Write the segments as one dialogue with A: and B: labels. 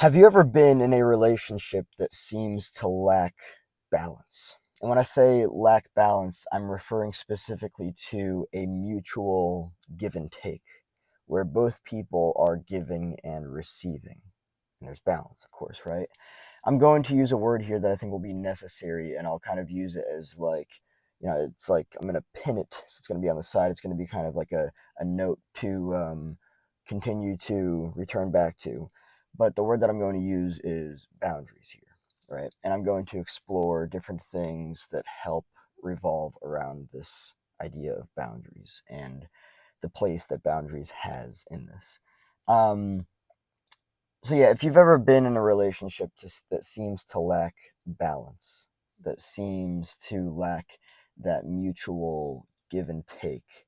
A: Have you ever been in a relationship that seems to lack balance? And when I say lack balance, I'm referring specifically to a mutual give and take, where both people are giving and receiving. And there's balance, of course, right? I'm going to use a word here that I think will be necessary, and I'll kind of use it as like, it's like I'm going to pin it. So it's going to be on the side. It's going to be kind of like a note to continue to return back to. But the word that I'm going to use is boundaries here, right? And I'm going to explore different things that help revolve around this idea of boundaries and the place that boundaries has in this. Um, so yeah, if you've ever been in a relationship that seems to lack balance, that seems to lack that mutual give and take,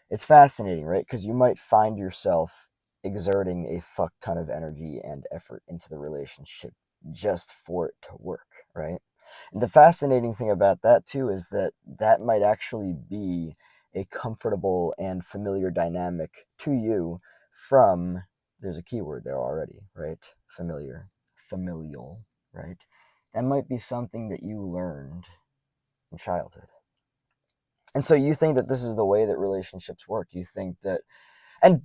A: it's fascinating, right? Because you might find yourself exerting a fuck ton of energy and effort into the relationship just for it to work, right? And the fascinating thing about that too is that that might actually be a comfortable and familiar dynamic to you from, there's a keyword there already, right? Familiar, familial, right? That might be something that you learned in childhood. And so you think that this is the way that relationships work. You think that, and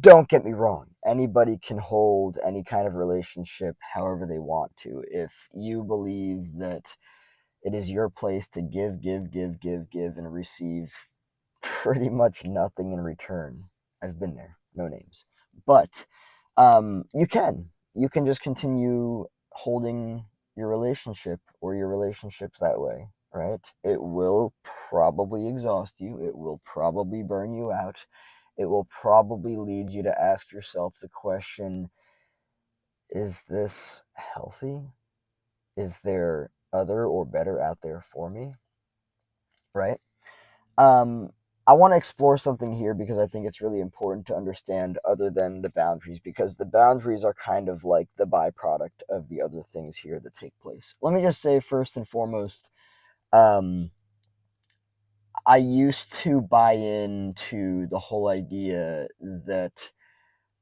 A: don't get me wrong, anybody can hold any kind of relationship however they want to. If you believe that it is your place to give, give, give, give, give, and receive pretty much nothing in return. I've been there, no names. But you can. You can just continue holding your relationship or your relationships that way, right? It will probably exhaust you. It will probably burn you out. It will probably lead you to ask yourself the question, is this healthy? Is there other or better out there for me? Right? Um, I want to explore something here because I think it's really important to understand other than the boundaries, because the boundaries are kind of like the byproduct of the other things here that take place. Let me just say, first and foremost, um, I used to buy into the whole idea that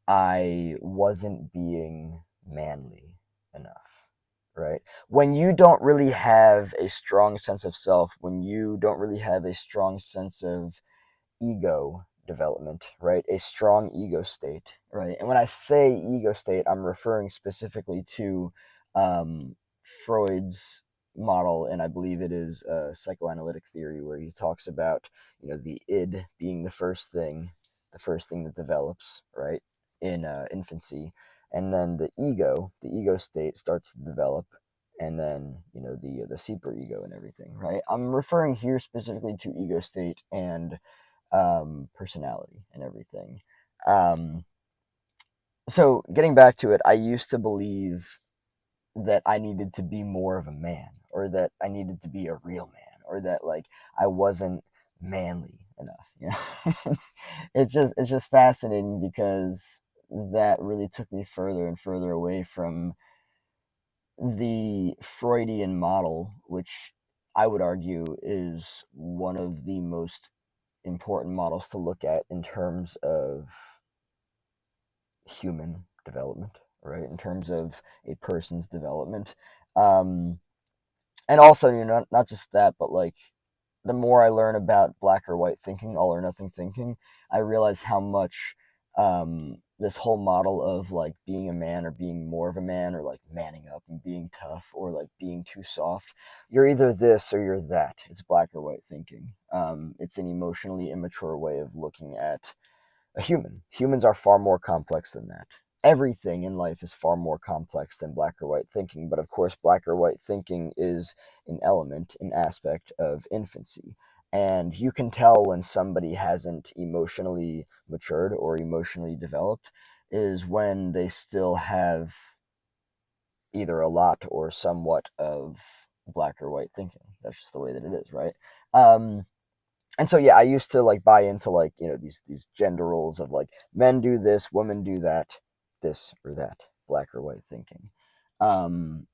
A: I wasn't being manly enough, right? When you don't really have a strong sense of self, when you don't really have a strong sense of ego development, right? A strong ego state, right? And when I say ego state, I'm referring specifically to Freud's model, and I believe it is a psychoanalytic theory where he talks about, the id being the first thing that develops, right, in infancy, and then the ego state starts to develop, and then the super ego and everything, right? I'm referring here specifically to ego state and personality and everything. Um, so getting back to it, I used to believe that I needed to be more of a man, or that I needed to be a real man, or that like I wasn't manly enough. It's just fascinating because that really took me further and further away from the Freudian model, which I would argue is one of the most important models to look at in terms of human development, right? In terms of a person's development. Um, and also, not just that, but like the more I learn about black or white thinking, all or nothing thinking, I realize how much this whole model of like being a man or being more of a man, or like manning up and being tough, or like being too soft, you're either this or you're that. It's black or white thinking. It's an emotionally immature way of looking at a human. Humans are far more complex than that. Everything in life is far more complex than black or white thinking, but of course, black or white thinking is an element, an aspect of infancy. And you can tell when somebody hasn't emotionally matured or emotionally developed is when they still have either a lot or somewhat of black or white thinking. That's just the way that it is, right? Um, and so yeah, I used to like buy into like these gender roles of like men do this, women do that, this or that, black or white thinking. Um,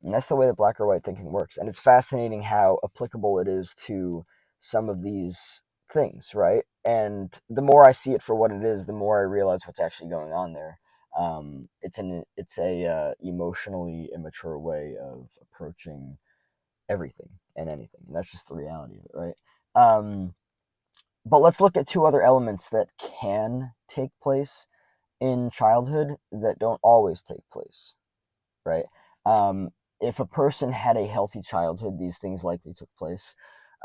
A: and that's the way that black or white thinking works. And it's fascinating how applicable it is to some of these things, right? And the more I see it for what it is, the more I realize what's actually going on there. It's a emotionally immature way of approaching everything and anything, and that's just the reality of it, right? But let's look at two other elements that can take place in childhood that don't always take place, right? Um, if a person had a healthy childhood, these things likely took place.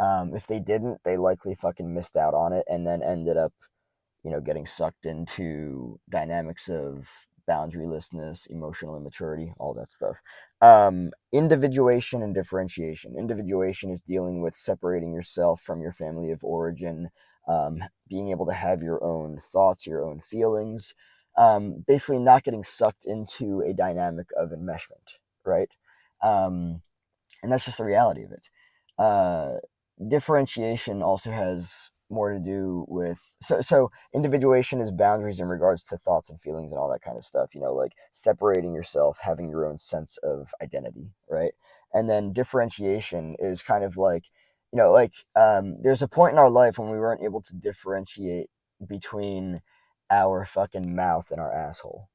A: If they didn't, they likely fucking missed out on it and then ended up, getting sucked into dynamics of boundarylessness, emotional immaturity, all that stuff. Individuation and differentiation. Individuation is dealing with separating yourself from your family of origin, being able to have your own thoughts, your own feelings, basically not getting sucked into a dynamic of enmeshment, right? Um, and that's just the reality of it. Uh, Differentiation also has more to do with so individuation is boundaries in regards to thoughts and feelings and all that kind of stuff. Like separating yourself, having your own sense of identity, right? And then differentiation is kind of like there's a point in our life when we weren't able to differentiate between our fucking mouth and our asshole,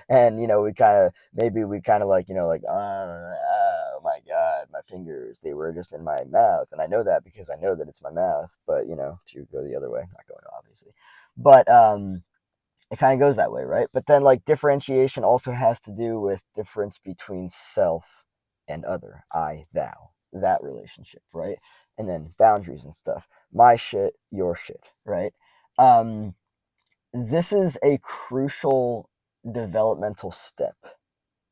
A: and we kind of like oh my god, my fingers, they were just in my mouth, and I know that because I know that it's my mouth, but to go the other way, not going to, obviously, but it kind of goes that way, right? But then like differentiation also has to do with difference between self and other, I thou, that relationship, right? And then boundaries and stuff, my shit, your shit, right? um this is a crucial developmental step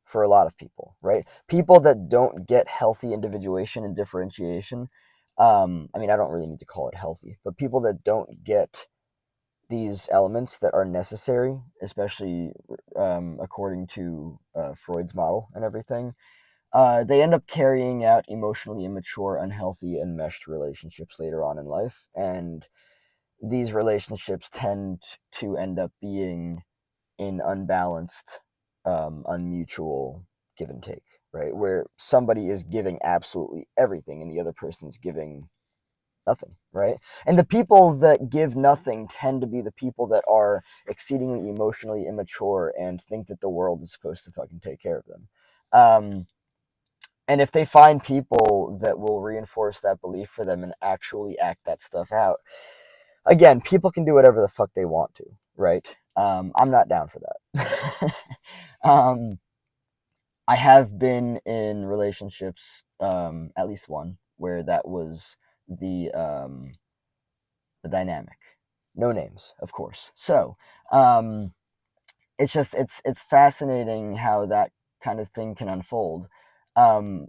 A: for a lot of people, right? People that don't get healthy individuation and differentiation. I mean, I don't really need to call it healthy, but people that don't get these elements that are necessary, especially according to Freud's model and everything, they end up carrying out emotionally immature, unhealthy, enmeshed relationships later on in life. And these relationships tend to end up being in unbalanced, unmutual give and take, right? Where somebody is giving absolutely everything and the other person's giving nothing, right? And the people that give nothing tend to be the people that are exceedingly emotionally immature and think that the world is supposed to fucking take care of them. And if they find people that will reinforce that belief for them and actually act that stuff out, again, people can do whatever the fuck they want to, right? I'm not down for that. um, I have been in relationships, at least one, where that was the dynamic. No names, of course. So, it's fascinating how that kind of thing can unfold. Um,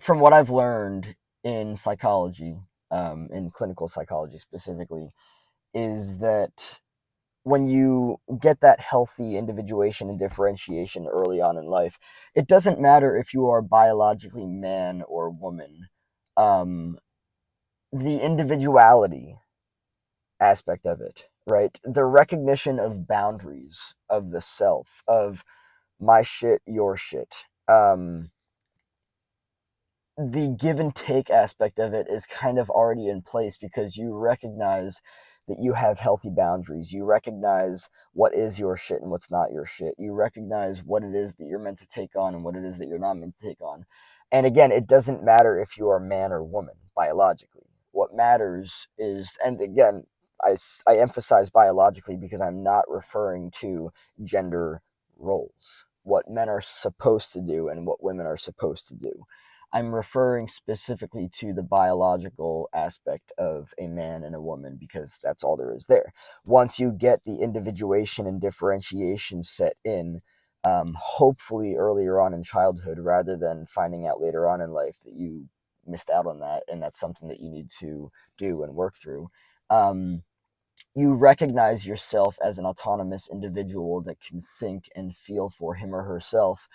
A: from what I've learned in psychology, in clinical psychology specifically, is that when you get that healthy individuation and differentiation early on in life, it doesn't matter if you are biologically man or woman. Um, the individuality aspect of it, right? The recognition of boundaries of the self, of my shit, your shit. The give and take aspect of it is kind of already in place because you recognize that you have healthy boundaries. You recognize what is your shit and what's not your shit. You recognize what it is that you're meant to take on and what it is that you're not meant to take on. And again, it doesn't matter if you are man or woman biologically. What matters is, and again, I emphasize biologically because I'm not referring to gender roles, what men are supposed to do and what women are supposed to do. I'm referring specifically to the biological aspect of a man and a woman because that's all there is there. Once you get the individuation and differentiation set in, hopefully earlier on in childhood, rather than finding out later on in life that you missed out on that and that's something that you need to do and work through. You recognize yourself as an autonomous individual that can think and feel for him or herself,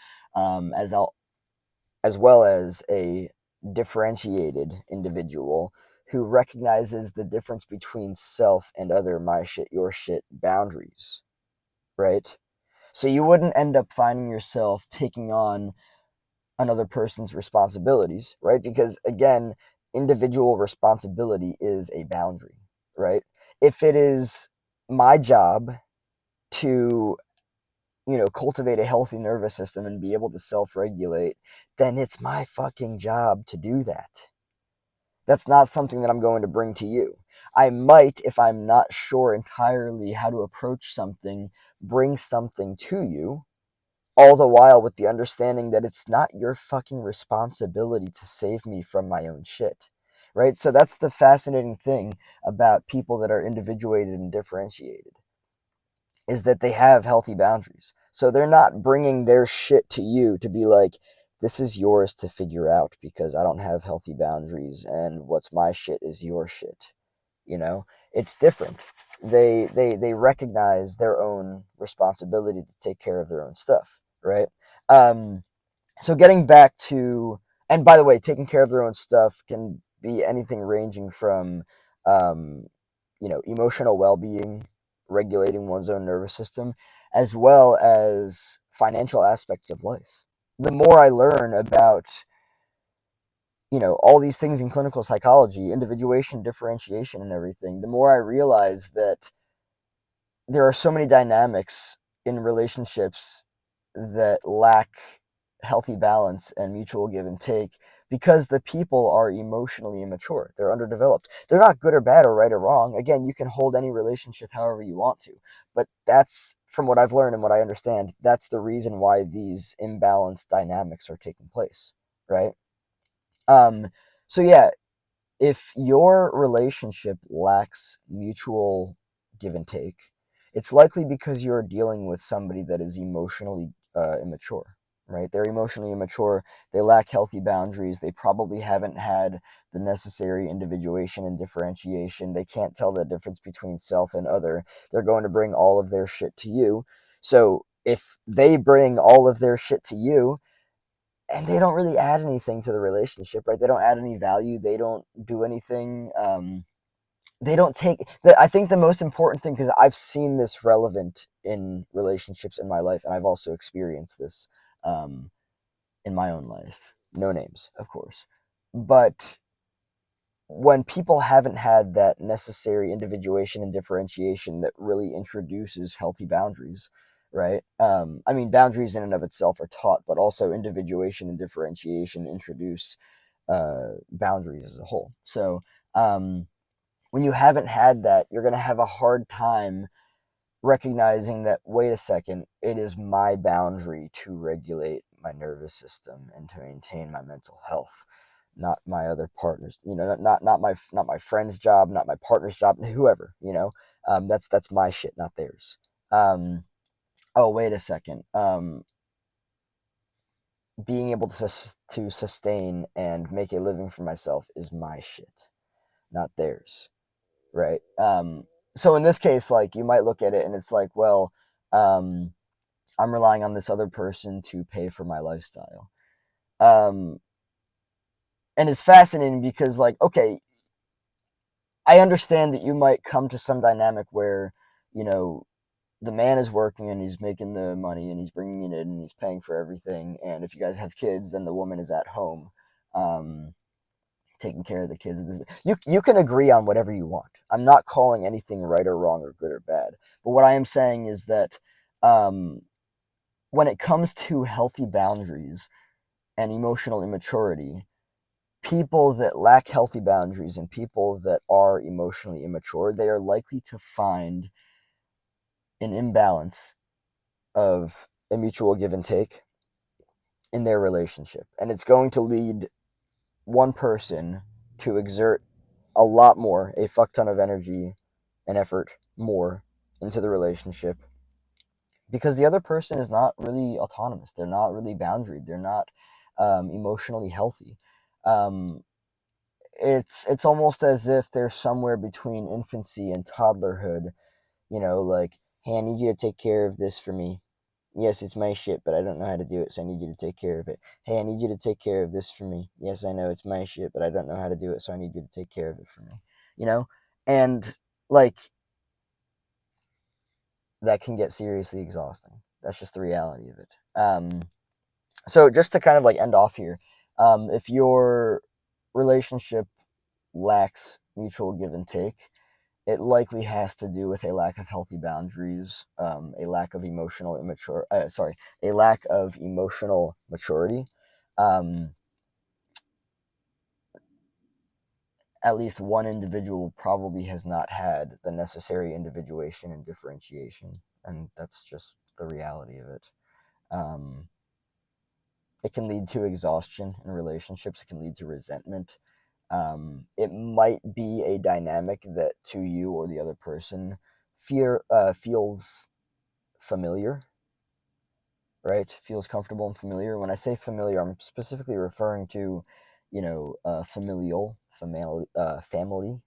A: as well as a differentiated individual who recognizes the difference between self and other my shit, your shit boundaries, right? So you wouldn't end up finding yourself taking on another person's responsibilities, right? Because again, individual responsibility is a boundary, right? If it is my job to cultivate a healthy nervous system and be able to self-regulate, then it's my fucking job to do that. That's not something that I'm going to bring to you. I might, if I'm not sure entirely how to approach something, bring something to you, all the while with the understanding that it's not your fucking responsibility to save me from my own shit. Right? So that's the fascinating thing about people that are individuated and differentiated, is that they have healthy boundaries. So they're not bringing their shit to you to be like, this is yours to figure out because I don't have healthy boundaries and what's my shit is your shit. It's different. They recognize their own responsibility to take care of their own stuff, right? Um, so getting back to, and by the way, taking care of their own stuff can be anything ranging from, um, emotional well-being, regulating one's own nervous system, as well as financial aspects of life. The more I learn about, all these things in clinical psychology, individuation, differentiation, and everything, the more I realize that there are so many dynamics in relationships that lack healthy balance and mutual give and take because the people are emotionally immature. They're underdeveloped. They're not good or bad or right or wrong. Again, you can hold any relationship however you want to. But that's, from what I've learned and what I understand, that's the reason why these imbalanced dynamics are taking place, right? Um, so yeah, if your relationship lacks mutual give and take, it's likely because you're dealing with somebody that is emotionally immature, right? They're emotionally immature. They lack healthy boundaries. They probably haven't had the necessary individuation and differentiation. They can't tell the difference between self and other. They're going to bring all of their shit to you. So if they bring all of their shit to you, and they don't really add anything to the relationship, right? They don't add any value. They don't do anything. They don't take I think the most important thing, because I've seen this relevant in relationships in my life, and I've also experienced this um, in my own life. No names, of course. But when people haven't had that necessary individuation and differentiation that really introduces healthy boundaries, right? I mean, boundaries in and of itself are taught, but also individuation and differentiation introduce boundaries as a whole. So when you haven't had that, you're going to have a hard time recognizing that, wait a second, it is my boundary to regulate my nervous system and to maintain my mental health, not my other partner's, not my friend's job, not my partner's job, whoever. That's my shit, not theirs. Oh, wait a second. Being able to sustain and make a living for myself is my shit, not theirs, right? So in this case, like, you might look at it and it's like, well, um, I'm relying on this other person to pay for my lifestyle. Um, and it's fascinating because, like, okay, I understand that you might come to some dynamic where, you know, the man is working and he's making the money and he's bringing it in and he's paying for everything. And if you guys have kids, then the woman is at home, um, taking care of the kids. You can agree on whatever you want. I'm not calling anything right or wrong or good or bad. But what I am saying is that um, when it comes to healthy boundaries and emotional immaturity, people that lack healthy boundaries and people that are emotionally immature, they are likely to find an imbalance of a mutual give and take in their relationship. And it's going to lead one person to exert a lot more, a fuck ton of energy and effort more into the relationship because the other person is not really autonomous. They're not really boundaried. They're not emotionally healthy. Um, it's almost as if they're somewhere between infancy and toddlerhood. Like, hey, I need you to take care of this for me. Yes, it's my shit, but I don't know how to do it, so I need you to take care of it. Hey, I need you to take care of this for me. Yes, I know it's my shit, but I don't know how to do it, so I need you to take care of it for me. You know? And, like, that can get seriously exhausting. That's just the reality of it. So just to kind of like end off here, if your relationship lacks mutual give and take, it likely has to do with a lack of healthy boundaries, a lack of a lack of emotional maturity. Um, at least one individual probably has not had the necessary individuation and differentiation, and that's just the reality of it. Um, it can lead to exhaustion in relationships. It can lead to resentment. It might be a dynamic that to you or the other person feels familiar, right? Feels comfortable and familiar. When I say familiar, I'm specifically referring to, family.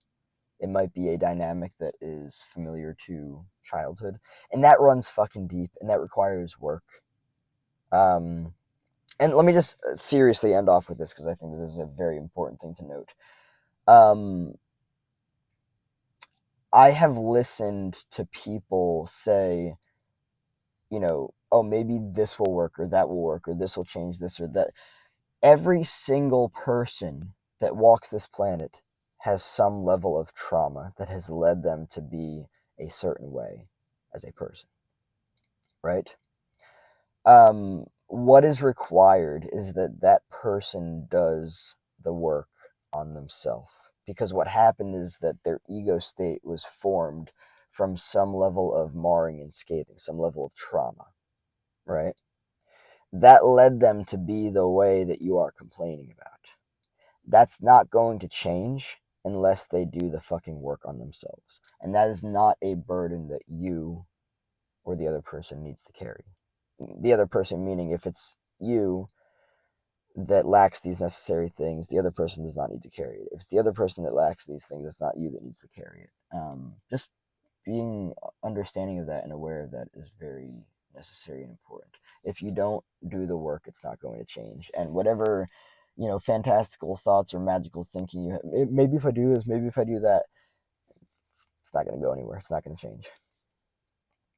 A: It might be a dynamic that is familiar to childhood, and that runs fucking deep, and that requires work. Um, and let me just seriously end off with this because I think that this is a very important thing to note. Um, I have listened to people say, oh, maybe this will work or that will work or this will change this or that. Every single person that walks this planet has some level of trauma that has led them to be a certain way as a person, right? What is required is that that person does the work on themselves, because what happened is that their ego state was formed from some level of marring and scathing, some level of trauma, right? That led them to be the way that you are complaining about. That's not going to change unless they do the fucking work on themselves. And that is not a burden that you or the other person needs to carry. The other person meaning if it's you that lacks these necessary things, the other person does not need to carry it. If it's the other person that lacks these things, it's not you that needs to carry it. Just being understanding of that and aware of that is very necessary and important. If you don't do the work, it's not going to change. And whatever, fantastical thoughts or magical thinking you have, maybe if I do this, maybe if I do that, it's not going to go anywhere. It's not going to change.